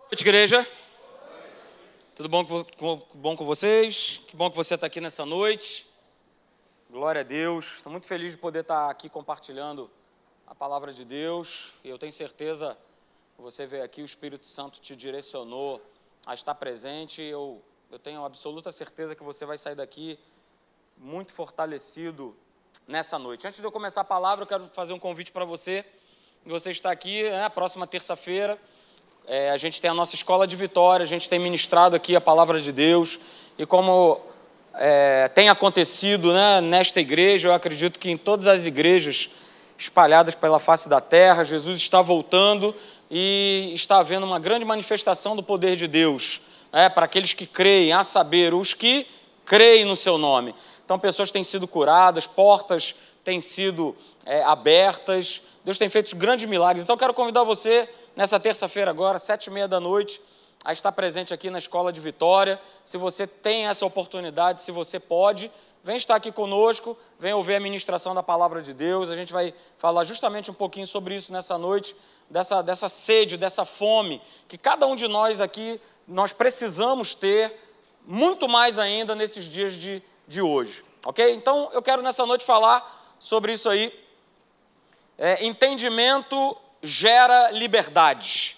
Boa noite, igreja. Tudo bom com vocês? Que bom que você está aqui nessa noite. Glória a Deus. Estou muito feliz de poder estar aqui compartilhando a palavra de Deus. E eu tenho certeza que você veio aqui, o Espírito Santo te direcionou a estar presente. Eu tenho absoluta certeza que você vai sair daqui muito fortalecido nessa noite. Antes de eu começar a palavra, eu quero fazer um convite para você. Você está aqui, né, próxima terça-feira. A gente tem a nossa escola de Vitória, a gente tem ministrado aqui a palavra de Deus, e como tem acontecido, né, nesta igreja, eu acredito que em todas as igrejas espalhadas pela face da terra, Jesus está voltando e está havendo uma grande manifestação do poder de Deus, para aqueles que creem, a saber, os que creem no seu nome. Então, pessoas têm sido curadas, portas têm sido abertas, Deus tem feito grandes milagres. Então, eu quero convidar você, nessa terça-feira agora, 19h30, a estar presente aqui na Escola de Vitória. Se você tem essa oportunidade, se você pode, vem estar aqui conosco, vem ouvir a ministração da Palavra de Deus. A gente vai falar justamente um pouquinho sobre isso nessa noite, dessa sede, dessa fome, que cada um de nós aqui, nós precisamos ter, muito mais ainda nesses dias de hoje, ok? Então, eu quero nessa noite falar sobre isso aí. Entendimento gera liberdade.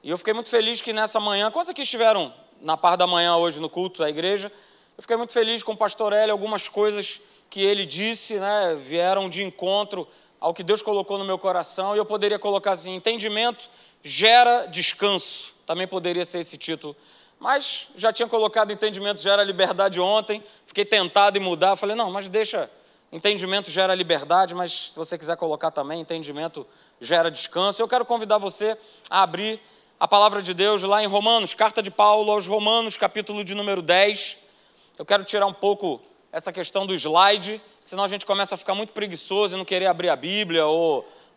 E eu fiquei muito feliz que nessa manhã, quantos aqui estiveram na parte da manhã hoje no culto da igreja? Eu fiquei muito feliz com o pastor Hélio, algumas coisas que ele disse, né, vieram de encontro ao que Deus colocou no meu coração, e eu poderia colocar assim: entendimento gera descanso, também poderia ser esse título. Mas já tinha colocado entendimento gera liberdade ontem, fiquei tentado em mudar, falei, não, mas deixa, entendimento gera liberdade, mas se você quiser colocar também, entendimento gera descanso. Eu quero convidar você a abrir a palavra de Deus lá em Romanos, carta de Paulo aos Romanos, capítulo de número 10. Eu quero tirar um pouco essa questão do slide, senão a gente começa a ficar muito preguiçoso e não querer abrir a Bíblia.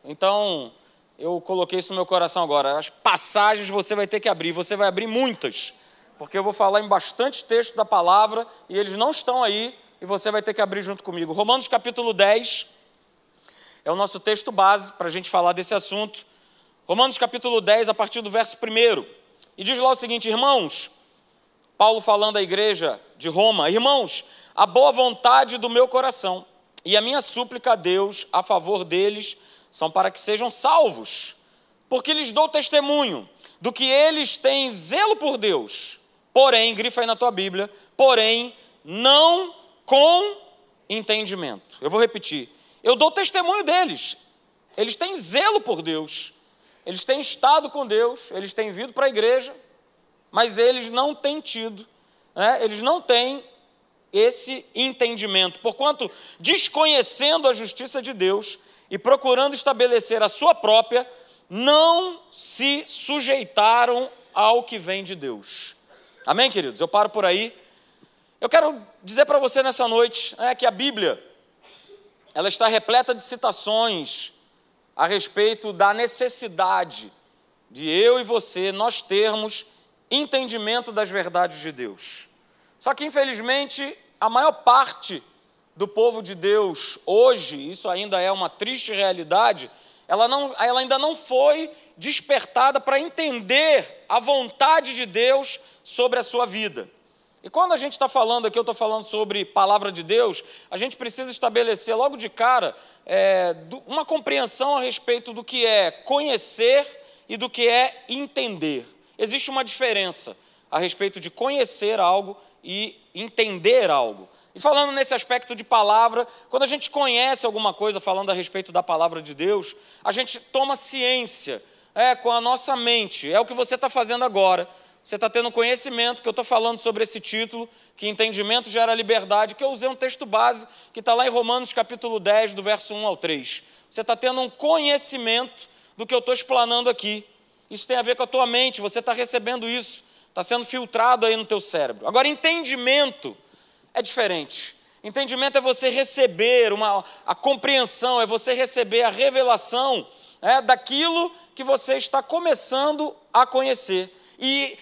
Então, eu coloquei isso no meu coração agora. As passagens você vai ter que abrir, você vai abrir muitas, porque eu vou falar em bastante texto da palavra e eles não estão aí, e você vai ter que abrir junto comigo. Romanos capítulo 10 é o nosso texto base para a gente falar desse assunto. Romanos capítulo 10, a partir do verso 1. E diz lá o seguinte: irmãos, Paulo falando à igreja de Roma, irmãos, a boa vontade do meu coração e a minha súplica a Deus a favor deles são para que sejam salvos, porque lhes dou testemunho do que eles têm zelo por Deus, porém, grifa aí na tua Bíblia, porém, não com entendimento. Eu vou repetir. Eu dou testemunho deles. Eles têm zelo por Deus. Eles têm estado com Deus. Eles têm vindo para a igreja. Mas eles não têm tido. Eles não têm esse entendimento. Porquanto, desconhecendo a justiça de Deus e procurando estabelecer a sua própria, não se sujeitaram ao que vem de Deus. Amém, queridos? Eu paro por aí. Eu quero dizer para você nessa noite que a Bíblia, ela está repleta de citações a respeito da necessidade de eu e você, nós termos entendimento das verdades de Deus. Só que, infelizmente, a maior parte do povo de Deus hoje, isso ainda é uma triste realidade, ela ainda não foi despertada para entender a vontade de Deus sobre a sua vida. E quando a gente está falando aqui, eu estou falando sobre palavra de Deus, a gente precisa estabelecer logo de cara uma compreensão a respeito do que é conhecer e do que é entender. Existe uma diferença a respeito de conhecer algo e entender algo. E falando nesse aspecto de palavra, quando a gente conhece alguma coisa falando a respeito da palavra de Deus, a gente toma ciência com a nossa mente. É o que você está fazendo agora. Você está tendo conhecimento, que eu estou falando sobre esse título, que entendimento gera liberdade, que eu usei um texto base, que está lá em Romanos capítulo 10, do verso 1 ao 3. Você está tendo um conhecimento do que eu estou explanando aqui. Isso tem a ver com a tua mente, você está recebendo isso, está sendo filtrado aí no teu cérebro. Agora, entendimento é diferente. Entendimento é você receber a compreensão, é você receber a revelação daquilo que você está começando a conhecer. E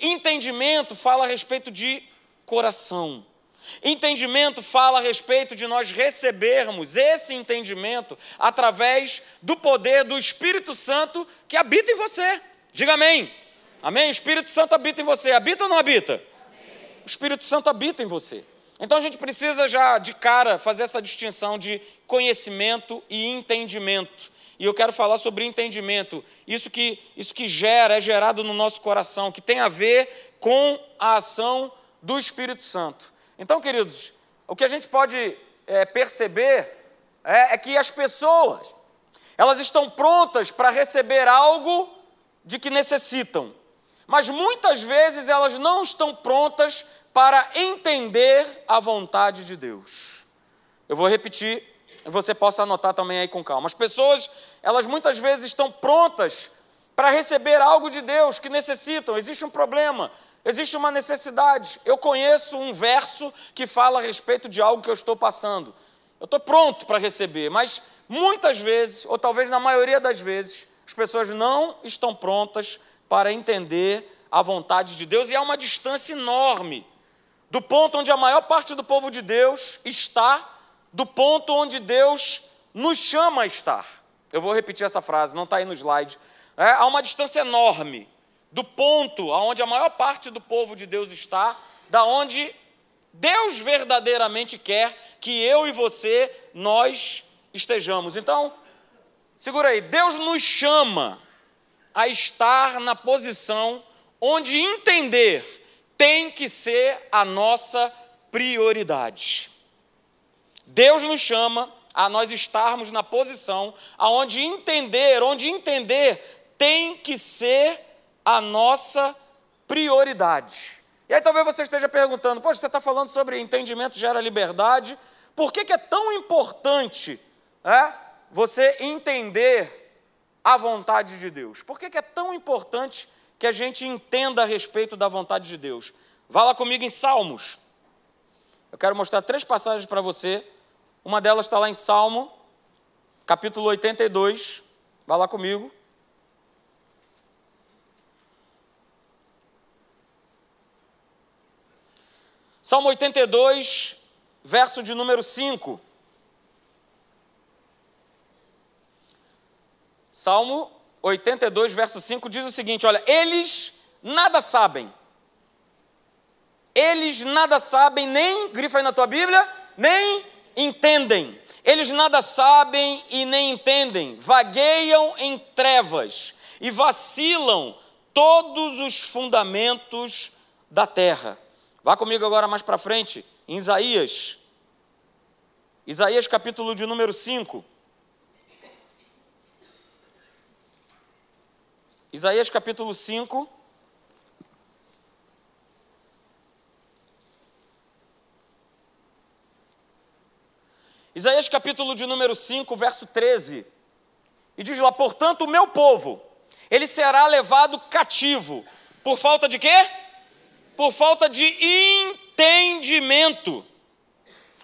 entendimento fala a respeito de coração. Entendimento fala a respeito de nós recebermos esse entendimento através do poder do Espírito Santo que habita em você. Diga amém. Amém? O Espírito Santo habita em você. Habita ou não habita? Amém. O Espírito Santo habita em você. Então a gente precisa já de cara fazer essa distinção de conhecimento e entendimento. E eu quero falar sobre entendimento. Isso que é gerado no nosso coração, que tem a ver com a ação do Espírito Santo. Então, queridos, o que a gente pode perceber é que as pessoas, elas estão prontas para receber algo de que necessitam, mas muitas vezes elas não estão prontas para entender a vontade de Deus. Eu vou repetir, você possa anotar também aí com calma. As pessoas, elas muitas vezes estão prontas para receber algo de Deus que necessitam. Existe um problema, existe uma necessidade. Eu conheço um verso que fala a respeito de algo que eu estou passando. Eu estou pronto para receber, mas muitas vezes, ou talvez na maioria das vezes, as pessoas não estão prontas para entender a vontade de Deus, e há uma distância enorme do ponto onde a maior parte do povo de Deus está, do ponto onde Deus nos chama a estar. Eu vou repetir essa frase, não está aí no slide. Há uma distância enorme do ponto onde a maior parte do povo de Deus está, da onde Deus verdadeiramente quer que eu e você, nós estejamos. Então, segura aí, Deus nos chama a estar na posição onde entender tem que ser a nossa prioridade. Deus nos chama a nós estarmos na posição onde entender tem que ser a nossa prioridade. E aí talvez você esteja perguntando, poxa, você está falando sobre entendimento gera liberdade, por que é tão importante você entender a vontade de Deus? Por que é tão importante que a gente entenda a respeito da vontade de Deus? Vá lá comigo em Salmos. Eu quero mostrar 3 passagens para você. Uma delas está lá em Salmo, capítulo 82. Vá lá comigo. Salmo 82, verso de número 5. Salmo 82, verso 5 diz o seguinte, olha, eles nada sabem, nem, grifa aí na tua Bíblia, nem entendem. Eles nada sabem e nem entendem, vagueiam em trevas e vacilam todos os fundamentos da terra. Vá comigo agora mais para frente, em Isaías capítulo de número 5. Isaías capítulo 5. Isaías capítulo de número 5, verso 13. E diz lá, portanto, o meu povo, ele será levado cativo. Por falta de quê? Por falta de entendimento.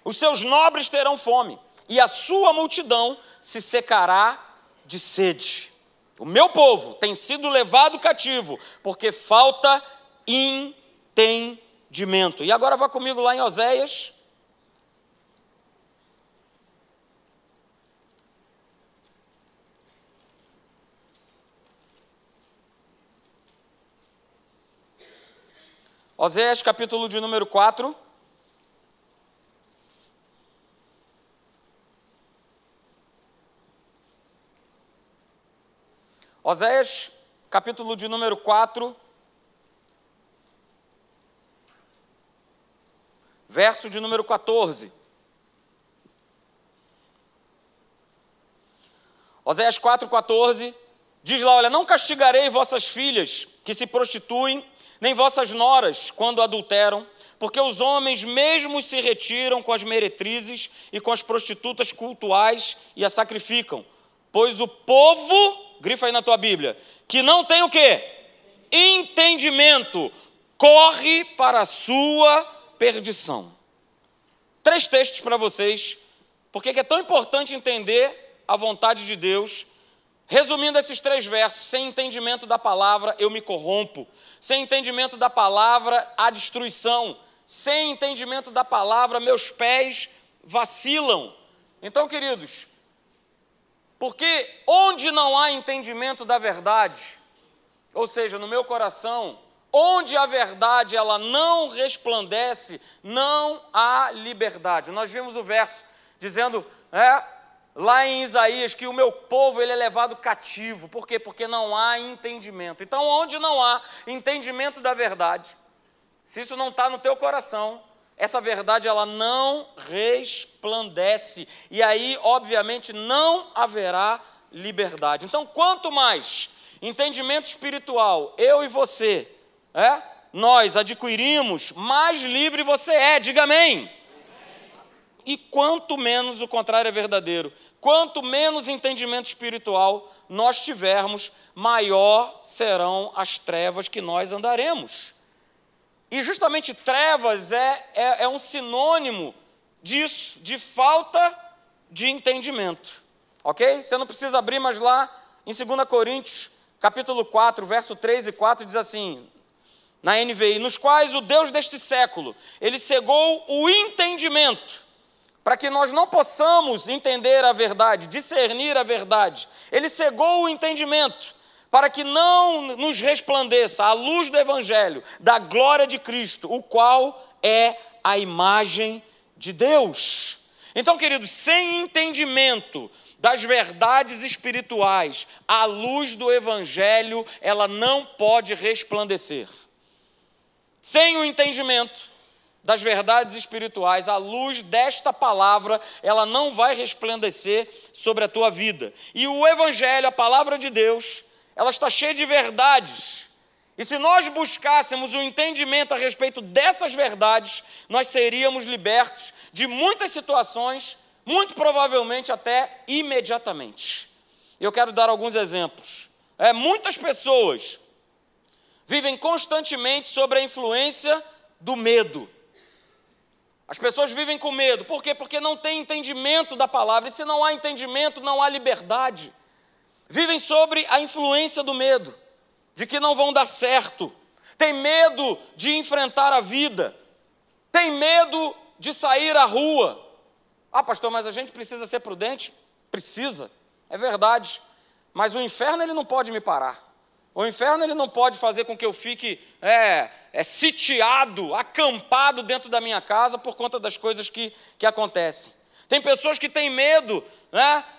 Os seus nobres terão fome, e a sua multidão se secará de sede. O meu povo tem sido levado cativo, porque falta entendimento. E agora vá comigo lá em Oséias. Oséias, capítulo de número 4. Oséias, capítulo de número 4, verso de número 14. Oséias 4,14, diz lá, olha, não castigarei vossas filhas que se prostituem, nem vossas noras quando adulteram, porque os homens mesmos se retiram com as meretrizes e com as prostitutas cultuais e a sacrificam. Pois o povo, grifa aí na tua Bíblia, que não tem o quê? Entendimento, corre para a sua perdição. 3 textos para vocês, porque é tão importante entender a vontade de Deus. Resumindo esses 3 versos, sem entendimento da palavra, eu me corrompo. Sem entendimento da palavra, há destruição. Sem entendimento da palavra, meus pés vacilam. Então, queridos, porque onde não há entendimento da verdade, ou seja, no meu coração, onde a verdade ela não resplandece, não há liberdade. Nós vimos o verso dizendo, lá em Isaías, que o meu povo ele é levado cativo. Por quê? Porque não há entendimento. Então, onde não há entendimento da verdade, se isso não está no teu coração, essa verdade ela não resplandece. E aí, obviamente, não haverá liberdade. Então, quanto mais entendimento espiritual eu e você, nós adquirimos, mais livre você é. Diga amém. E quanto menos o contrário é verdadeiro, quanto menos entendimento espiritual nós tivermos, maior serão as trevas que nós andaremos. E justamente trevas é um sinônimo disso, de falta de entendimento. Ok? Você não precisa abrir, mas lá em 2 Coríntios, capítulo 4, verso 3 e 4, diz assim, na NVI, nos quais o Deus deste século, ele cegou o entendimento, para que nós não possamos entender a verdade, discernir a verdade. Ele cegou o entendimento, para que não nos resplandeça a luz do Evangelho, da glória de Cristo, o qual é a imagem de Deus. Então, queridos, sem entendimento das verdades espirituais, a luz do Evangelho, ela não pode resplandecer. Sem o entendimento das verdades espirituais, a luz desta palavra, ela não vai resplandecer sobre a tua vida. E o Evangelho, a palavra de Deus, ela está cheia de verdades. E se nós buscássemos o entendimento a respeito dessas verdades, nós seríamos libertos de muitas situações, muito provavelmente até imediatamente. Eu quero dar alguns exemplos. Muitas pessoas vivem constantemente sob a influência do medo. As pessoas vivem com medo. Por quê? Porque não tem entendimento da palavra. E se não há entendimento, não há liberdade. Vivem sobre a influência do medo, de que não vão dar certo. Tem medo de enfrentar a vida. Tem medo de sair à rua. Ah, pastor, mas a gente precisa ser prudente? Precisa, é verdade. Mas o inferno ele não pode me parar. O inferno ele não pode fazer com que eu fique sitiado, acampado dentro da minha casa por conta das coisas que acontecem. Tem pessoas que têm medo,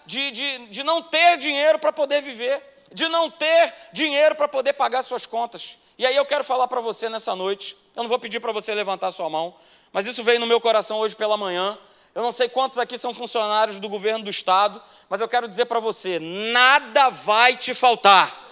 de não ter dinheiro para poder viver, de não ter dinheiro para poder pagar suas contas. E aí eu quero falar para você nessa noite, eu não vou pedir para você levantar sua mão, mas isso veio no meu coração hoje pela manhã. Eu não sei quantos aqui são funcionários do governo do estado, mas eu quero dizer para você, nada vai te faltar.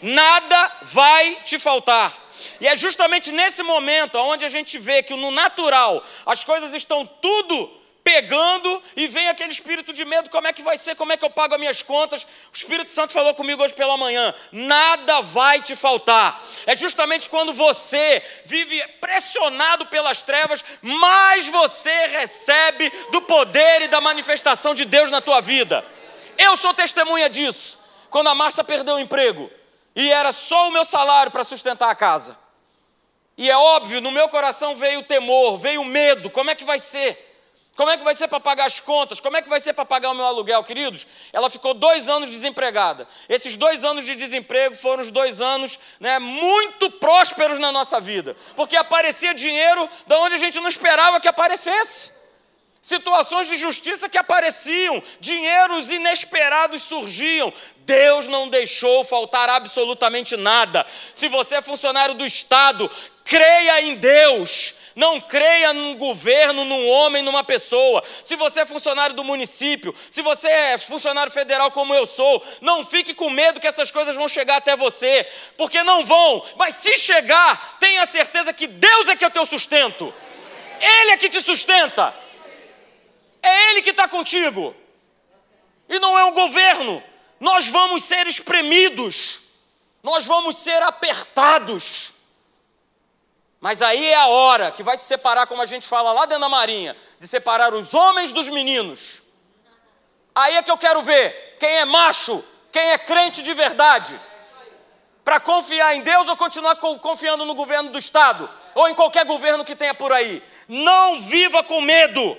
Nada vai te faltar. E é justamente nesse momento onde a gente vê que no natural as coisas estão tudo pegando e vem aquele espírito de medo, como é que vai ser, como é que eu pago as minhas contas? O Espírito Santo falou comigo hoje pela manhã, nada vai te faltar. É justamente quando você vive pressionado pelas trevas, mais você recebe do poder e da manifestação de Deus na tua vida. Eu sou testemunha disso. Quando a Márcia perdeu o emprego, e era só o meu salário para sustentar a casa. E é óbvio, no meu coração veio o temor, veio o medo. Como é que vai ser? Como é que vai ser para pagar as contas? Como é que vai ser para pagar o meu aluguel, queridos? Ela ficou 2 anos desempregada. Esses 2 anos de desemprego foram os 2 anos muito prósperos na nossa vida. Porque aparecia dinheiro de onde a gente não esperava que aparecesse. Situações de justiça que apareciam, dinheiros inesperados surgiam. Deus não deixou faltar absolutamente nada. Se você é funcionário do Estado, creia em Deus. Não creia num governo, num homem, numa pessoa. Se você é funcionário do município, se você é funcionário federal como eu sou, não fique com medo que essas coisas vão chegar até você, porque não vão. Mas se chegar, tenha certeza que Deus é que é o teu sustento. Ele é que te sustenta. É Ele que está contigo. E não é um governo. Nós vamos ser espremidos. Nós vamos ser apertados. Mas aí é a hora que vai se separar, como a gente fala lá dentro da Marinha, de separar os homens dos meninos. Aí é que eu quero ver quem é macho, quem é crente de verdade. Para confiar em Deus ou continuar confiando no governo do Estado, ou em qualquer governo que tenha por aí. Não viva com medo.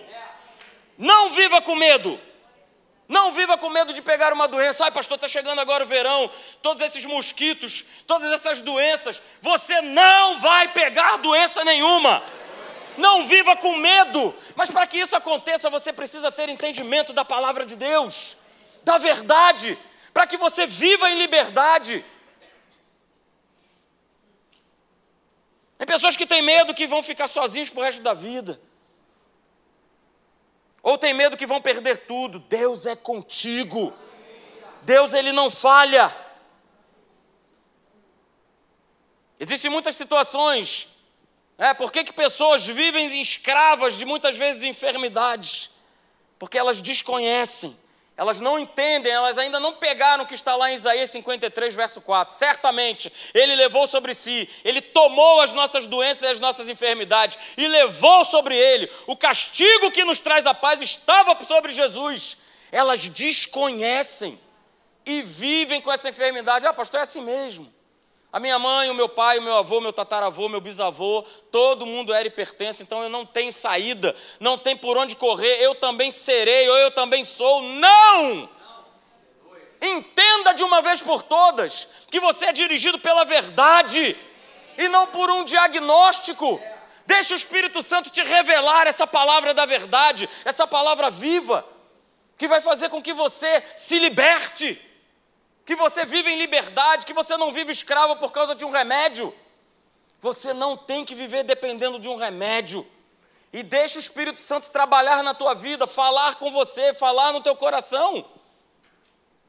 Não viva com medo. Não viva com medo de pegar uma doença. Ai, pastor, está chegando agora o verão, todos esses mosquitos, todas essas doenças. Você não vai pegar doença nenhuma. Não viva com medo. Mas para que isso aconteça, você precisa ter entendimento da palavra de Deus, da verdade, para que você viva em liberdade. Tem pessoas que têm medo que vão ficar sozinhos pro resto da vida. Ou tem medo que vão perder tudo. Deus é contigo. Deus, Ele não falha. Existem muitas situações. Por que pessoas vivem escravas de muitas vezes enfermidades? Porque elas desconhecem. Elas não entendem, elas ainda não pegaram o que está lá em Isaías 53, verso 4. Certamente, Ele levou sobre si, Ele tomou as nossas doenças e as nossas enfermidades e levou sobre Ele. O castigo que nos traz a paz estava sobre Jesus. Elas desconhecem e vivem com essa enfermidade. Pastor, é assim mesmo. A minha mãe, o meu pai, o meu avô, meu tataravô, meu bisavô, todo mundo era hipertenso, então eu não tenho saída, não tem por onde correr, eu também serei, ou eu também sou. Não! Entenda de uma vez por todas que você é dirigido pela verdade e não por um diagnóstico. Deixa o Espírito Santo te revelar essa palavra da verdade, essa palavra viva, que vai fazer com que você se liberte, que você vive em liberdade, que você não vive escravo por causa de um remédio. Você não tem que viver dependendo de um remédio. E deixa o Espírito Santo trabalhar na tua vida, falar com você, falar no teu coração.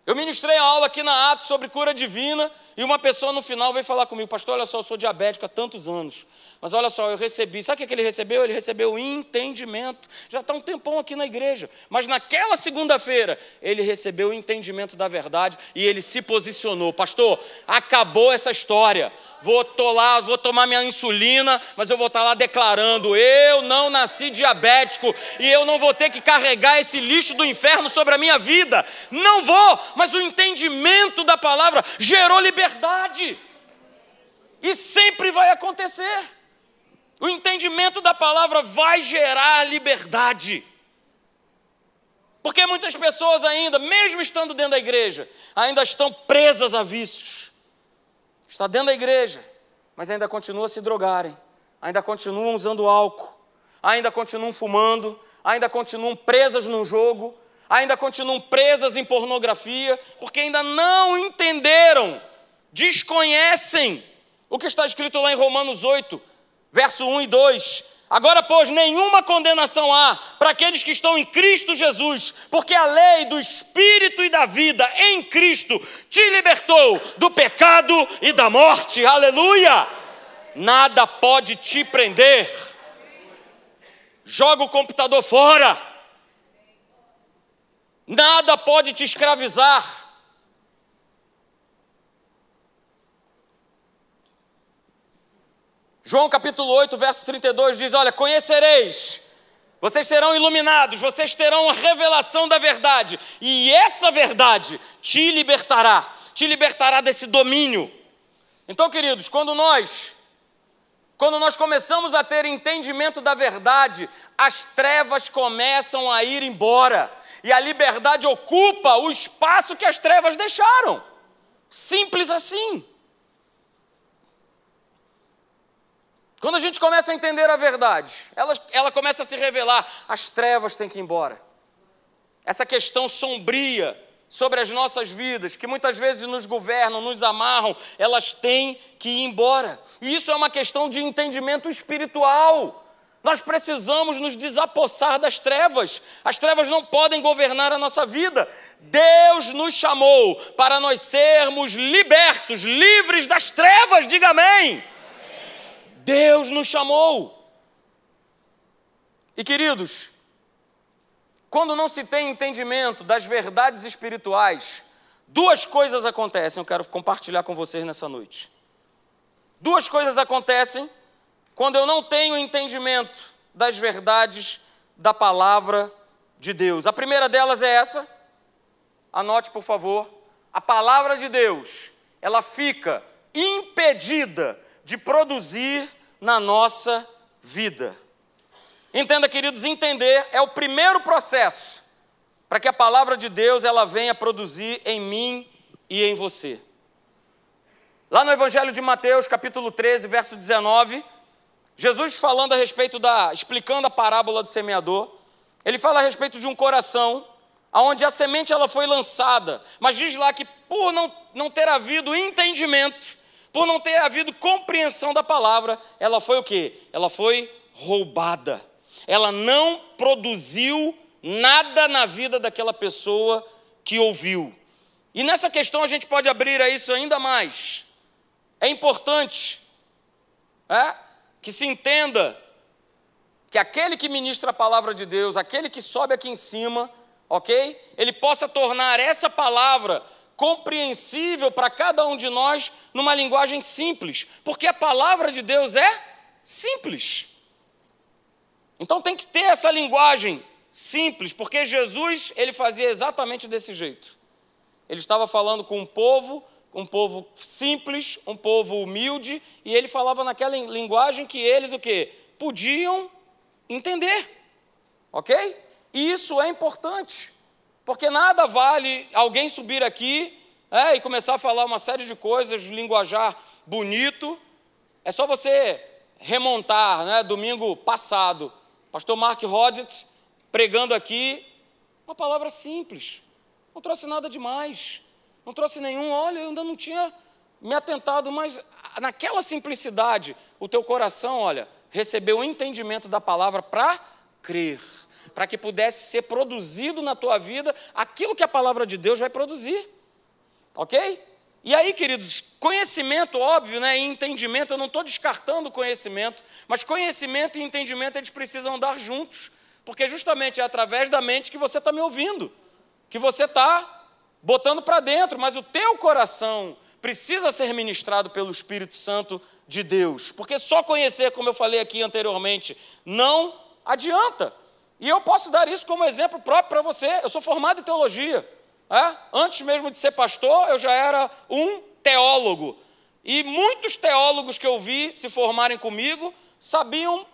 Eu ministrei a aula aqui na Atos sobre cura divina e uma pessoa no final veio falar comigo: pastor, olha só, eu sou diabético há tantos anos, mas olha só, eu recebi, sabe o que ele recebeu? Ele recebeu entendimento. Já está um tempão aqui na igreja, mas naquela segunda-feira ele recebeu o entendimento da verdade e ele se posicionou: pastor, acabou essa história, vou tomar minha insulina, mas eu vou estar lá declarando: eu não nasci diabético e eu não vou ter que carregar esse lixo do inferno sobre a minha vida. Não vou, mas o entendimento da palavra gerou liberdade. E sempre vai acontecer. O entendimento da palavra vai gerar liberdade. Porque muitas pessoas ainda, mesmo estando dentro da igreja, ainda estão presas a vícios. Está dentro da igreja, mas ainda continua a se drogarem, ainda continuam usando álcool, ainda continuam fumando, ainda continuam presas num jogo, ainda continuam presas em pornografia, porque ainda não entenderam, desconhecem o que está escrito lá em Romanos 8, verso 1 e 2. Agora, pois, nenhuma condenação há para aqueles que estão em Cristo Jesus, porque a lei do Espírito e da vida em Cristo te libertou do pecado e da morte. Aleluia! Nada pode te prender. Joga o computador fora. Nada pode te escravizar. João capítulo 8, verso 32 diz: olha, conhecereis, vocês serão iluminados, vocês terão a revelação da verdade, e essa verdade te libertará desse domínio. Então, queridos, quando nós começamos a ter entendimento da verdade, as trevas começam a ir embora, e a liberdade ocupa o espaço que as trevas deixaram. Simples assim. Quando a gente começa a entender a verdade, ela começa a se revelar, as trevas têm que ir embora. Essa questão sombria sobre as nossas vidas, que muitas vezes nos governam, nos amarram, elas têm que ir embora. E isso é uma questão de entendimento espiritual. Nós precisamos nos desapossar das trevas. As trevas não podem governar a nossa vida. Deus nos chamou para nós sermos libertos, livres das trevas. Diga amém. Deus nos chamou. E, queridos, quando não se tem entendimento das verdades espirituais, duas coisas acontecem. Eu quero compartilhar com vocês nessa noite. Duas coisas acontecem quando eu não tenho entendimento das verdades da palavra de Deus. A primeira delas é essa. Anote, por favor. A palavra de Deus, ela fica impedida de produzir na nossa vida. Entenda, queridos, entender é o primeiro processo para que a palavra de Deus ela venha produzir em mim e em você. Lá no Evangelho de Mateus, capítulo 13, verso 19, Jesus falando a respeito explicando a parábola do semeador, ele fala a respeito de um coração onde a semente ela foi lançada, mas diz lá que por não ter havido entendimento, por não ter havido compreensão da palavra, ela foi o quê? Ela foi roubada. Ela não produziu nada na vida daquela pessoa que ouviu. E nessa questão a gente pode abrir a isso ainda mais. É importante que se entenda que aquele que ministra a palavra de Deus, aquele que sobe aqui em cima, ok? Ele possa tornar essa palavra compreensível para cada um de nós numa linguagem simples, porque a palavra de Deus é simples. Então tem que ter essa linguagem simples, porque Jesus, ele fazia exatamente desse jeito. Ele estava falando com um povo simples, um povo humilde, e ele falava naquela linguagem que eles o quê? Podiam entender, ok? E isso é importante, porque nada vale alguém subir aqui e começar a falar uma série de coisas, linguajar bonito. É só você remontar, domingo passado, pastor Mark Hodgetts pregando aqui, uma palavra simples, não trouxe nada demais, não trouxe nenhum, olha, eu ainda não tinha me atentado, mas naquela simplicidade, o teu coração, olha, recebeu o entendimento da palavra para crer, para que pudesse ser produzido na tua vida aquilo que a palavra de Deus vai produzir, ok? E aí, queridos, conhecimento, óbvio, e entendimento, eu não estou descartando o conhecimento, mas conhecimento e entendimento, eles precisam andar juntos, porque justamente é através da mente que você está me ouvindo, que você está botando para dentro, mas o teu coração precisa ser ministrado pelo Espírito Santo de Deus, porque só conhecer, como eu falei aqui anteriormente, não adianta. E eu posso dar isso como exemplo próprio para você. Eu sou formado em teologia. Antes mesmo de ser pastor, eu já era um teólogo. E muitos teólogos que eu vi se formarem comigo sabiam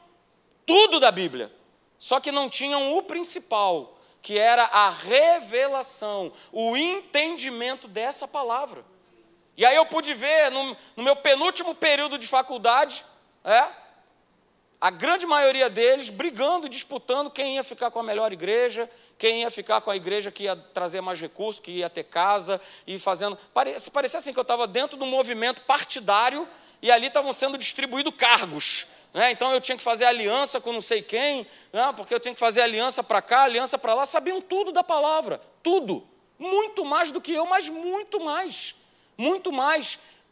tudo da Bíblia, só que não tinham o principal, que era a revelação, o entendimento dessa palavra. E aí eu pude ver, no meu penúltimo período de faculdade, a grande maioria deles brigando, disputando quem ia ficar com a melhor igreja, quem ia ficar com a igreja que ia trazer mais recursos, que ia ter casa, e fazendo... Parecia assim que eu estava dentro de um movimento partidário, e ali estavam sendo distribuídos cargos. Então eu tinha que fazer aliança com não sei quem, porque eu tinha que fazer aliança para cá, aliança para lá, sabiam tudo da palavra, tudo, muito mais do que eu, mas muito mais,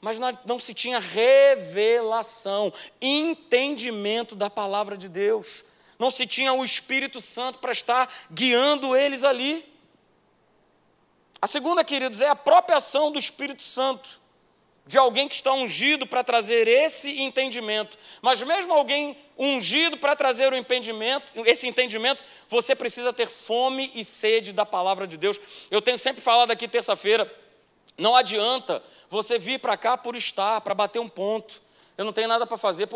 mas não se tinha revelação, entendimento da palavra de Deus, não se tinha o Espírito Santo para estar guiando eles ali. A segunda, queridos, é a própria ação do Espírito Santo, de alguém que está ungido para trazer esse entendimento. Mas mesmo alguém ungido para trazer esse entendimento, você precisa ter fome e sede da palavra de Deus. Eu tenho sempre falado aqui terça-feira, não adianta você vir para cá por estar, para bater um ponto. Eu não tenho nada para fazer,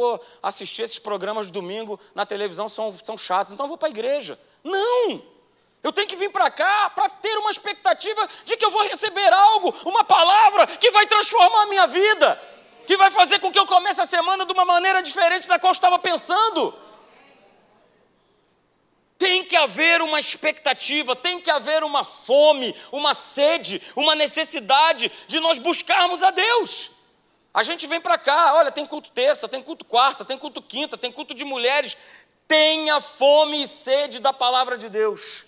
assistir esses programas de domingo na televisão são chatos, então eu vou para a igreja. Não! Eu tenho que vir para cá para ter uma expectativa de que eu vou receber algo, uma palavra que vai transformar a minha vida, que vai fazer com que eu comece a semana de uma maneira diferente da qual eu estava pensando. Tem que haver uma expectativa, tem que haver uma fome, uma sede, uma necessidade de nós buscarmos a Deus. A gente vem para cá, olha, tem culto terça, tem culto quarta, tem culto quinta, tem culto de mulheres. Tenha fome e sede da palavra de Deus.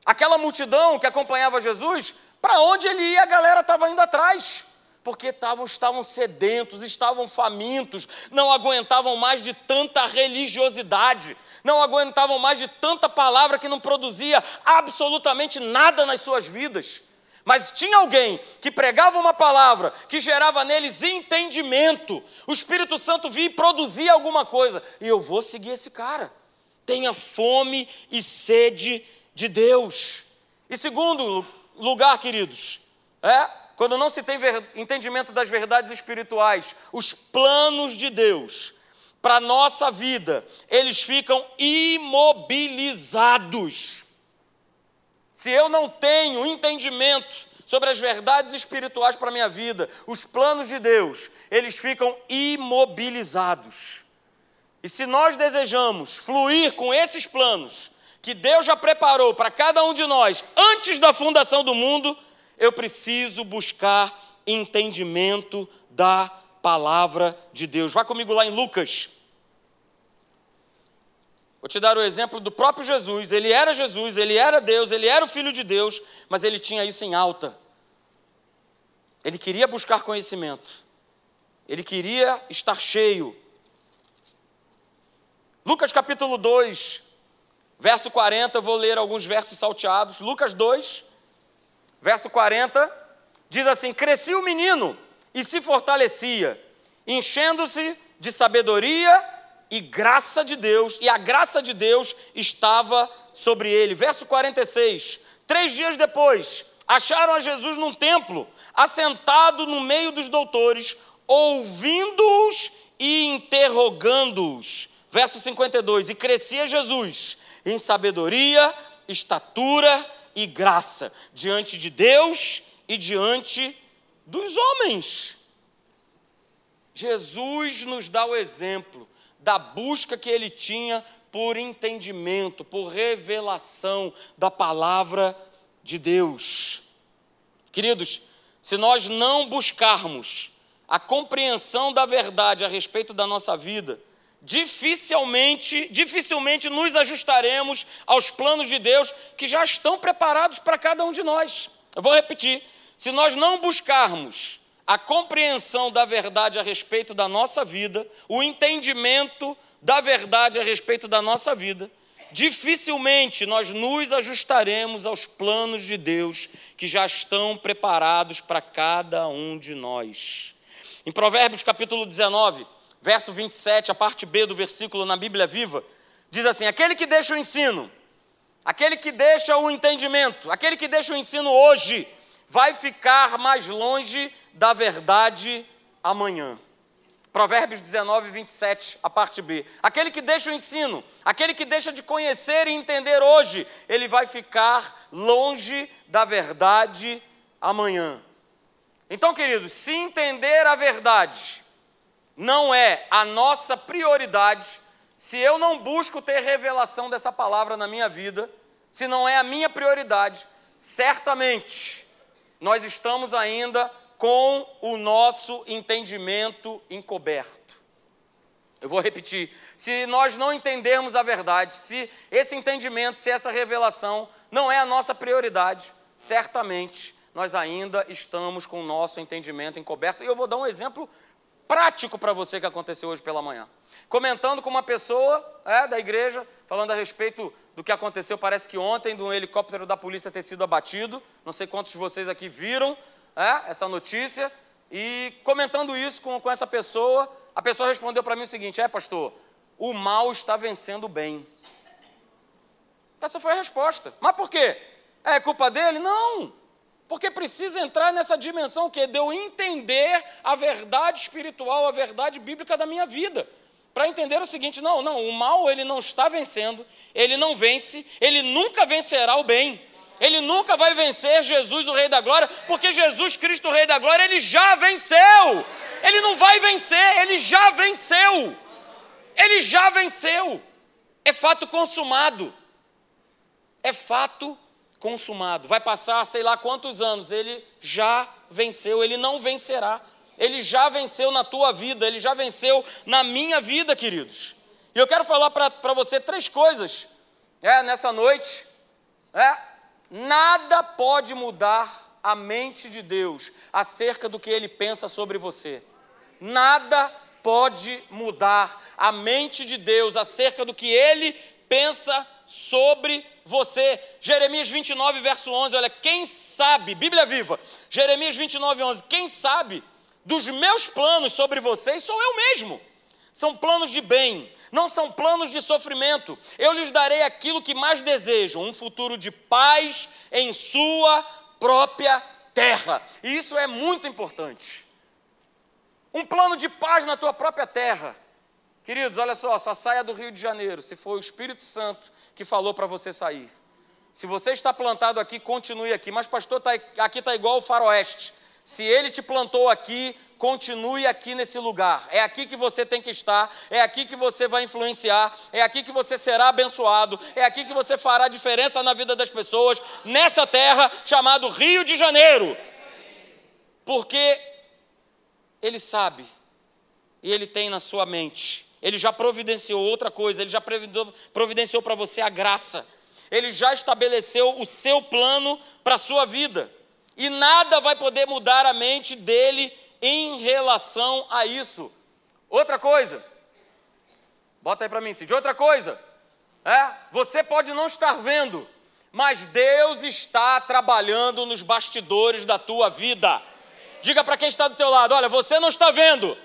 Aquela multidão que acompanhava Jesus, para onde ele ia, a galera estava indo atrás, porque estavam sedentos, estavam famintos, não aguentavam mais de tanta religiosidade, não aguentavam mais de tanta palavra que não produzia absolutamente nada nas suas vidas. Mas tinha alguém que pregava uma palavra, que gerava neles entendimento, o Espírito Santo via e produzia alguma coisa, e eu vou seguir esse cara. Tenha fome e sede de Deus. E segundo lugar, queridos, quando não se tem entendimento das verdades espirituais, os planos de Deus para a nossa vida, eles ficam imobilizados. se eu não tenho entendimento sobre as verdades espirituais para a minha vida, os planos de Deus, eles ficam imobilizados. E se nós desejamos fluir com esses planos que Deus já preparou para cada um de nós antes da fundação do mundo, eu preciso buscar entendimento da palavra de Deus. Vá comigo lá em Lucas. Vou te dar o exemplo do próprio Jesus. Ele era Deus, ele era o Filho de Deus, mas ele tinha isso em alta. Ele queria buscar conhecimento. Ele queria estar cheio. Lucas capítulo 2, verso 40, eu vou ler alguns versos salteados. Lucas 2, verso 40, diz assim: crescia o menino e se fortalecia, enchendo-se de sabedoria e graça de Deus, e a graça de Deus estava sobre ele. Verso 46, 3 dias depois, acharam a Jesus num templo, assentado no meio dos doutores, ouvindo-os e interrogando-os. Verso 52, e crescia Jesus em sabedoria, estatura e graça, diante de Deus e diante dos homens. Jesus nos dá o exemplo da busca que ele tinha por entendimento, por revelação da palavra de Deus. Queridos, se nós não buscarmos a compreensão da verdade a respeito da nossa vida, dificilmente nos ajustaremos aos planos de Deus que já estão preparados para cada um de nós. Eu vou repetir: se nós não buscarmos a compreensão da verdade a respeito da nossa vida, o entendimento da verdade a respeito da nossa vida, dificilmente nós nos ajustaremos aos planos de Deus que já estão preparados para cada um de nós. Em Provérbios capítulo 19, verso 27, a parte B do versículo na Bíblia Viva, diz assim: aquele que deixa o ensino, aquele que deixa o entendimento, aquele que deixa o ensino hoje, vai ficar mais longe da verdade amanhã. Provérbios 19, 27, a parte B. Aquele que deixa o ensino, aquele que deixa de conhecer e entender hoje, ele vai ficar longe da verdade amanhã. Então, queridos, se entender a verdade não é a nossa prioridade, se eu não busco ter revelação dessa palavra na minha vida, se não é a minha prioridade, certamente nós estamos ainda com o nosso entendimento encoberto. Eu vou repetir: se nós não entendermos a verdade, se esse entendimento, se essa revelação não é a nossa prioridade, certamente nós ainda estamos com o nosso entendimento encoberto. E eu vou dar um exemplo prático para você que aconteceu hoje pela manhã. Comentando com uma pessoa da igreja, falando a respeito do que aconteceu, parece que ontem, de um helicóptero da polícia ter sido abatido. Não sei quantos de vocês aqui viram essa notícia. E comentando isso com essa pessoa, a pessoa respondeu para mim o seguinte: pastor, o mal está vencendo o bem. Essa foi a resposta. Mas por quê? É culpa dele? Não. Porque precisa entrar nessa dimensão que de eu entender a verdade espiritual, a verdade bíblica da minha vida. Para entender o seguinte: não, o mal ele não está vencendo, ele não vence, ele nunca vencerá o bem. Ele nunca vai vencer Jesus, o Rei da Glória, porque Jesus Cristo, o Rei da Glória, ele já venceu. Ele não vai vencer, ele já venceu. Ele já venceu. É fato consumado. É fato consumado. Vai passar sei lá quantos anos, ele já venceu, ele não vencerá. Ele já venceu na tua vida, ele já venceu na minha vida, queridos. E eu quero falar para você 3 coisas nessa noite. Nada pode mudar a mente de Deus acerca do que ele pensa sobre você. Nada pode mudar a mente de Deus acerca do que ele pensa sobre você. Jeremias 29, verso 11, olha, quem sabe, Bíblia Viva, Jeremias 29, 11, quem sabe dos meus planos sobre vocês sou eu mesmo. São planos de bem, não são planos de sofrimento. Eu lhes darei aquilo que mais desejam, um futuro de paz em sua própria terra. E isso é muito importante. Um plano de paz na tua própria terra. Queridos, olha só saia do Rio de Janeiro, se foi o Espírito Santo que falou para você sair. Se você está plantado aqui, continue aqui. Mas pastor, aqui está igual o faroeste. Se ele te plantou aqui, continue aqui nesse lugar. É aqui que você tem que estar, é aqui que você vai influenciar, é aqui que você será abençoado, é aqui que você fará diferença na vida das pessoas, nessa terra chamada Rio de Janeiro. Porque ele sabe, e ele tem na sua mente, ele já providenciou outra coisa, ele já providenciou para você a graça, ele já estabeleceu o seu plano para a sua vida, e nada vai poder mudar a mente dele em relação a isso. Outra coisa, bota aí para mim, Cid, outra coisa, você pode não estar vendo, mas Deus está trabalhando nos bastidores da tua vida. Diga para quem está do teu lado, olha, você não está vendo,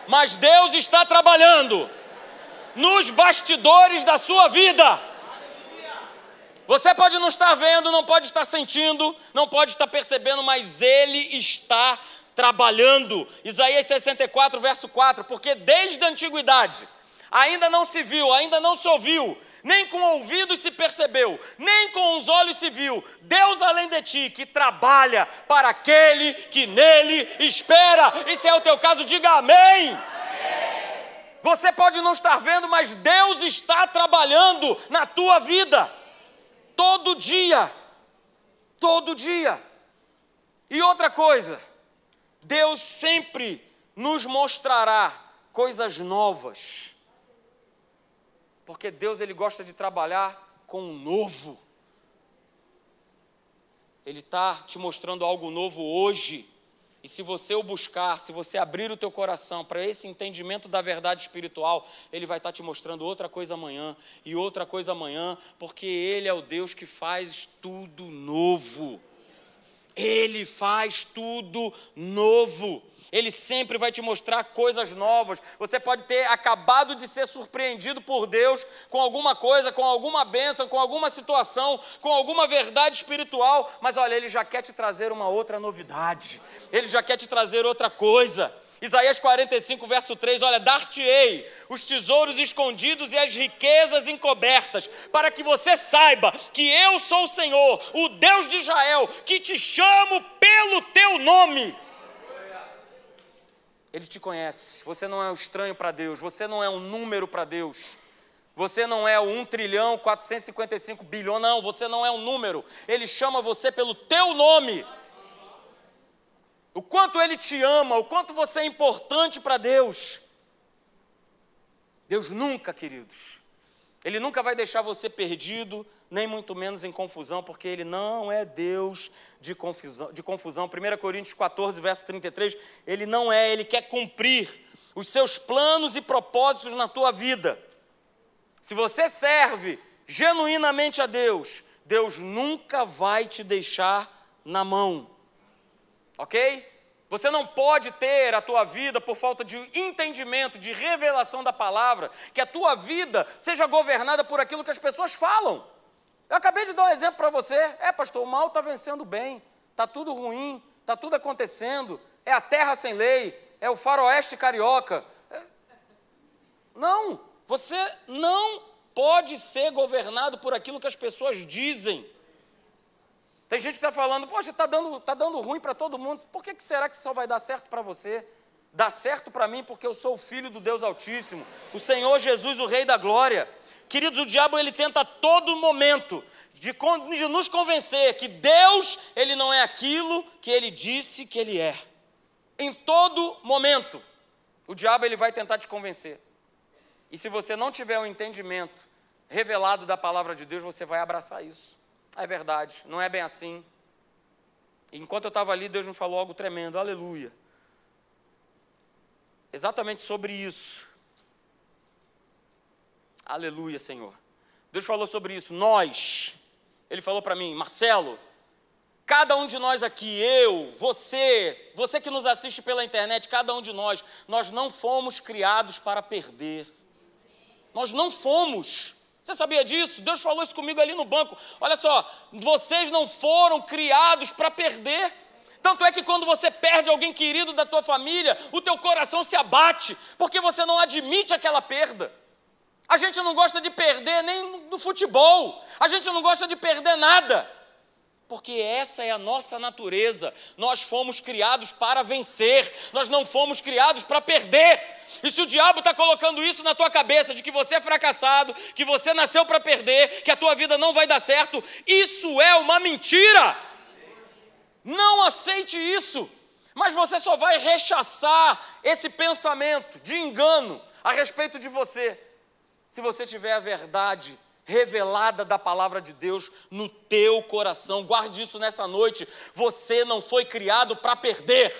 mas Deus está trabalhando nos bastidores da sua vida. Você pode não estar vendo, não pode estar sentindo, não pode estar percebendo, mas Ele está trabalhando. Isaías 64, verso 4, porque desde a antiguidade ainda não se viu, ainda não se ouviu, nem com ouvidos se percebeu, nem com os olhos se viu, Deus além de ti, que trabalha para aquele que nele espera. E se é o teu caso, diga amém. Amém. Você pode não estar vendo, mas Deus está trabalhando na tua vida, todo dia, todo dia. E outra coisa, Deus sempre nos mostrará coisas novas, porque Deus, Ele gosta de trabalhar com o novo. Ele está te mostrando algo novo hoje, e se você o buscar, se você abrir o teu coração para esse entendimento da verdade espiritual, Ele vai estar te mostrando outra coisa amanhã, e outra coisa amanhã, porque Ele é o Deus que faz tudo novo. Ele faz tudo novo. Ele sempre vai te mostrar coisas novas. Você pode ter acabado de ser surpreendido por Deus com alguma coisa, com alguma bênção, com alguma situação, com alguma verdade espiritual, mas olha, Ele já quer te trazer uma outra novidade. Ele já quer te trazer outra coisa. Isaías 45, verso 3, olha, dar-te-ei os tesouros escondidos e as riquezas encobertas, para que você saiba que eu sou o Senhor, o Deus de Israel, que te chamo pelo teu nome. Ele te conhece, você não é um estranho para Deus, você não é um número para Deus, você não é o 1.455 bilhão, não, você não é um número, Ele chama você pelo teu nome. O quanto Ele te ama, o quanto você é importante para Deus. Deus nunca, queridos, Ele nunca vai deixar você perdido, nem muito menos em confusão, porque Ele não é Deus de confusão. 1 Coríntios 14, verso 33, Ele não é, Ele quer cumprir os seus planos e propósitos na tua vida. Se você serve genuinamente a Deus, Deus nunca vai te deixar na mão, ok? Você não pode ter a tua vida, por falta de entendimento, de revelação da palavra, que a tua vida seja governada por aquilo que as pessoas falam. Eu acabei de dar um exemplo para você. Pastor, o mal está vencendo bem, está tudo ruim, está tudo acontecendo, é a terra sem lei, é o faroeste carioca. Não, você não pode ser governado por aquilo que as pessoas dizem. Tem gente que está falando, poxa, está dando ruim para todo mundo. Por que será que só vai dar certo para você? Dá certo para mim porque eu sou o Filho do Deus Altíssimo, o Senhor Jesus, o Rei da Glória. Queridos, o diabo, ele tenta a todo momento de nos convencer que Deus, Ele não é aquilo que Ele disse que Ele é. Em todo momento, o diabo, ele vai tentar te convencer. E se você não tiver um entendimento revelado da palavra de Deus, você vai abraçar isso. É verdade, não é bem assim. Enquanto eu estava ali, Deus me falou algo tremendo, aleluia. Exatamente sobre isso. Aleluia, Senhor. Deus falou sobre isso. Ele falou para mim, Marcelo, cada um de nós aqui, eu, você que nos assiste pela internet, cada um de nós não fomos criados para perder. Nós não fomos. Você sabia disso? Deus falou isso comigo ali no banco. Olha só, vocês não foram criados para perder. Tanto é que quando você perde alguém querido da tua família, o teu coração se abate, porque você não admite aquela perda. A gente não gosta de perder nem no futebol. A gente não gosta de perder nada. Porque essa é a nossa natureza. Nós fomos criados para vencer. Nós não fomos criados para perder. E se o diabo está colocando isso na tua cabeça, de que você é fracassado, que você nasceu para perder, que a tua vida não vai dar certo, isso é uma mentira. Não aceite isso. Mas você só vai rechaçar esse pensamento de engano a respeito de você, se você tiver a verdade revelada da palavra de Deus no teu coração. Guarde isso nessa noite. Você não foi criado para perder.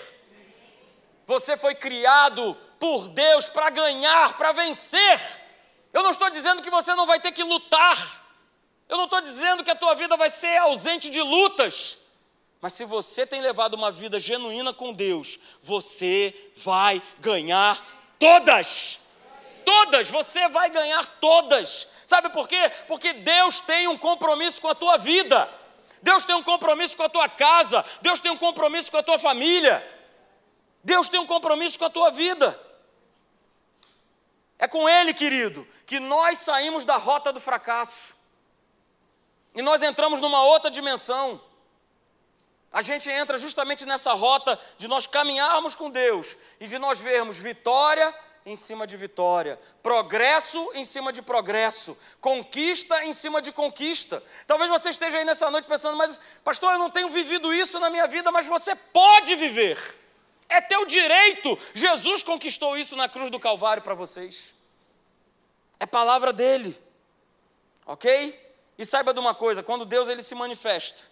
Você foi criado por Deus para ganhar, para vencer. Eu não estou dizendo que você não vai ter que lutar. Eu não estou dizendo que a tua vida vai ser ausente de lutas. Mas se você tem levado uma vida genuína com Deus, você vai ganhar todas. Todas, você vai ganhar todas. Sabe por quê? Porque Deus tem um compromisso com a tua vida. Deus tem um compromisso com a tua casa. Deus tem um compromisso com a tua família. Deus tem um compromisso com a tua vida. É com Ele, querido, que nós saímos da rota do fracasso. E nós entramos numa outra dimensão. A gente entra justamente nessa rota de nós caminharmos com Deus e de nós vermos vitória em cima de vitória, progresso em cima de progresso, conquista em cima de conquista. Talvez você esteja aí nessa noite pensando, mas pastor, eu não tenho vivido isso na minha vida, mas você pode viver. É teu direito. Jesus conquistou isso na cruz do Calvário para vocês. É palavra dele. Ok? E saiba de uma coisa, quando Deus ele se manifesta,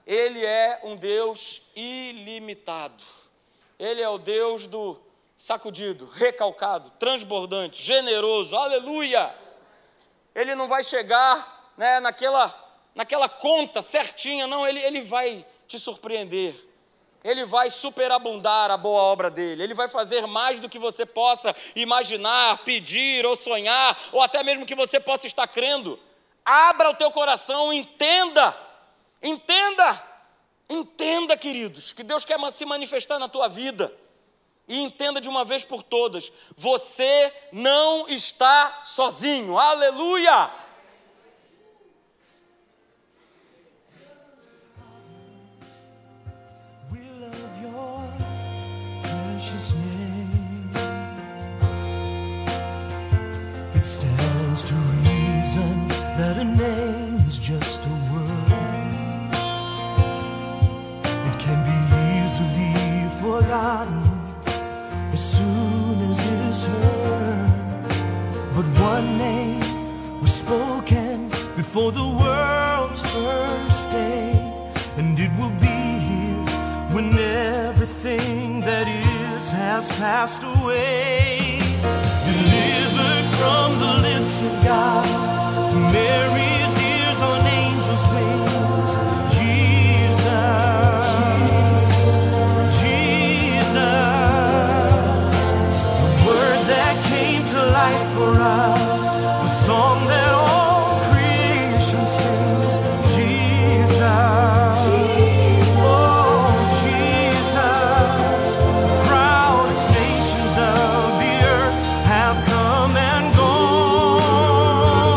Ele é um Deus ilimitado. Ele é o Deus do sacudido, recalcado, transbordante, generoso, aleluia! Ele não vai chegar naquela conta certinha, não, ele vai te surpreender. Ele vai superabundar a boa obra dele. Ele vai fazer mais do que você possa imaginar, pedir ou sonhar, ou até mesmo que você possa estar crendo. Abra o teu coração, entenda, queridos, que Deus quer se manifestar na tua vida. E entenda de uma vez por todas, você não está sozinho, aleluia! We love your precious name. It stands to reason that a name's just a word. It can be easily forgotten as soon as it is heard. But one name was spoken before the world's first day, and it will be here when everything that is has passed away. Delivered from the lips of God to Mary's ears on angels' wings, Jesus, life for us, the song that all creation sings, Jesus, oh Jesus, the proudest nations of the earth have come and gone.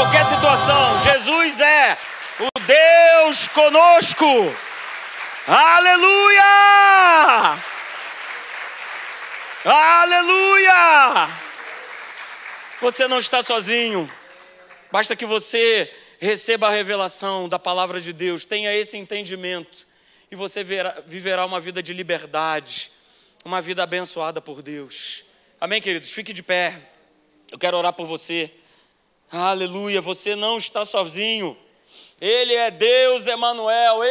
qualquer situação. Jesus é o Deus conosco. Aleluia! Aleluia! Você não está sozinho. Basta que você receba a revelação da palavra de Deus, tenha esse entendimento, e você viverá uma vida de liberdade, uma vida abençoada por Deus. Amém, queridos? Fique de pé. Eu quero orar por você. Aleluia, você não está sozinho. Ele é Deus Emanuel.